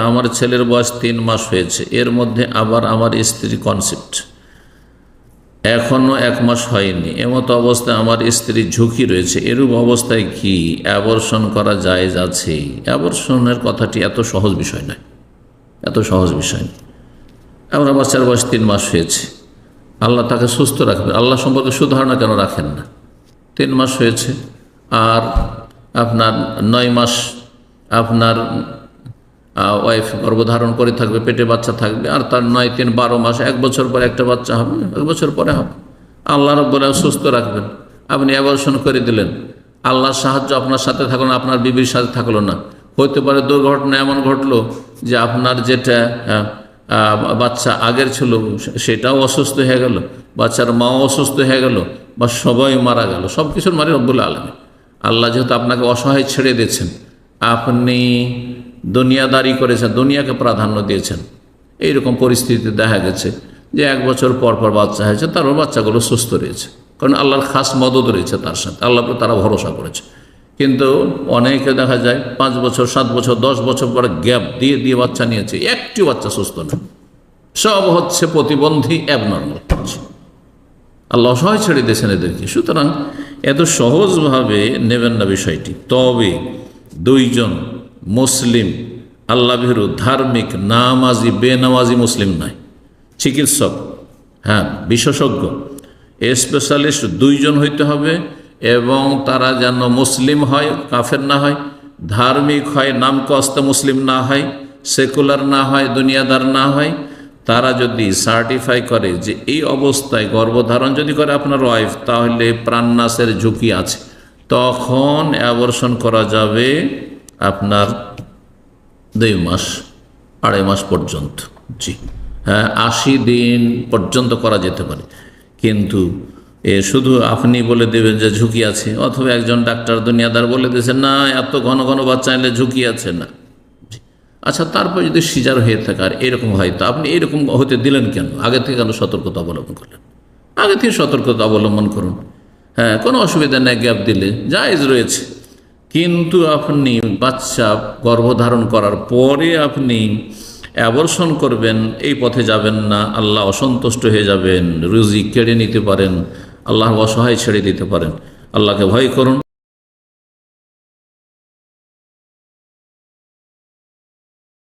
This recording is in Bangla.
আমার ছেলের বয়স 3 মাস হয়েছে, এর মধ্যে আবার আমার স্ত্রী কনসেপ্ট, এখনো 1 মাস হয়নি, এমতো অবস্থায় আমার স্ত্রীর ঝুঁকি রয়েছে, এরূপ অবস্থায় কি অ্যাবর্শন করা জায়েজ আছে? অ্যাবর্শনের কথাটি এত সহজ বিষয় নয়, এত সহজ বিষয় নয়। আমার বাচ্চার বয়স 3 মাস হয়েছে, আল্লাহ তাকে সুস্থ রাখবে, আল্লাহ সম্পর্কে সুধারণা কেন রাখেন না? 3 মাস হয়েছে আর আপনার 9 মাস আপনার ওয়াইফ গর্ভধারণ করে থাকবে, পেটে বাচ্চা থাকবে, আর তার 9, 3, 12 মাস, 1 বছর পরে একটা বাচ্চা হবে, 1 বছর পরে হবে। আল্লাহ রাব্বুল আলামিন সুস্থ রাখবেন, আপনি অ্যাবর্শন করে দিলেন, আল্লাহর সাহায্য আপনার সাথে থাকলো না, আপনার বিবির সাথে থাকলো না। হতে পারে দুর্ঘটনা এমন ঘটলো যে আপনার যেটা বাচ্চা আগের ছিল সেটাও অসুস্থ হয়ে গেল, বাচ্চার মাও অসুস্থ হয়ে গেল, বা সবাই মারা গেল। সব কিছুর মালিক রব্বুল আলামিন। আল্লাহ যেহেতু আপনাকে অসহায় ছেড়ে দিয়েছেন, আপনি দুনিয়াদারি করেছেন, দুনিয়াকে প্রাধান্য দিয়েছেন, এইরকম পরিস্থিতি দেখা গেছে যে 1 বছর পর পর বাচ্চা হয়েছে, তারপর বাচ্চাগুলো সুস্থ রয়েছে, কারণ আল্লাহর খাস মদদ রয়েছে তার সাথে, আল্লাহ তারা ভরসা করেছে। কিন্তু অনেকে দেখা যায় 5 বছর, 7 বছর, 10 বছর পরে গ্যাপ দিয়ে দিয়ে বাচ্চা নিয়েছে, একটি বাচ্চা সুস্থ না, সব হচ্ছে প্রতিবন্ধী, অ্যাবনর্মাল। আল্লাহ অসহায় ছেড়ে দিয়েছেন এদেরকে। সুতরাং এত সহজভাবে নেবেন না বিষয়টি। তবে 2 জন মুসলিম আল্লাহ ভীরু, ধার্মিক, নামাজি, বেনামাজি মুসলিম নয়, চিকিৎসক, হ্যাঁ, বিশেষজ্ঞ, স্পেশালিস্ট 2 জন হইতে হবে, এবং তারা যেন মুসলিম হয়, কাফের না হয়, ধার্মিক হয়, নামকাস্তে মুসলিম না হয়, সেকুলার না হয়, দুনিয়াদার না হয়। তারা যদি সার্টিফাই করে যে এই অবস্থায় গর্ভধারণ যদি করে আপনার ওয়াইফ, তাহলে প্রাণনাশের ঝুঁকি আছে, তখন অ্যাবর্শন করা যাবে আপনার 2 মাস, 2.5 মাস পর্যন্ত। জি হ্যাঁ, 80 দিন পর্যন্ত করা যেতে পারে। কিন্তু শুধু আপনি বলে দেবেন যে ঝুঁকি আছে, অথবা একজন ডাক্তার দুনিয়াদার বলে দিয়েছে না এত ঘন ঘন বাচ্চা এলে ঝুঁকি আছে না। আচ্ছা, তারপর যদি সিজার হয়ে থাকে আর এরকম হয়, তো আপনি এরকম হতে দিলেন কেন? আগে থেকে কেন সতর্কতা অবলম্বন করলেন? আগে থেকে সতর্কতা অবলম্বন করুন। হ্যাঁ, কোনো অসুবিধা নেই, গ্যাপ দিলে জায়েজ রয়েছে। কিন্তু আপনি বাচ্চা গর্ভধারণ করার পরে আপনি অ্যাবর্শন করবেন, এই পথে যাবেন না। আল্লাহ অসন্তুষ্ট হয়ে যাবেন, রুজি কেড়ে নিতে পারেন, আল্লাহ অসহায় ছেড়ে দিতে পারেন। আল্লাহকে ভয় করুন।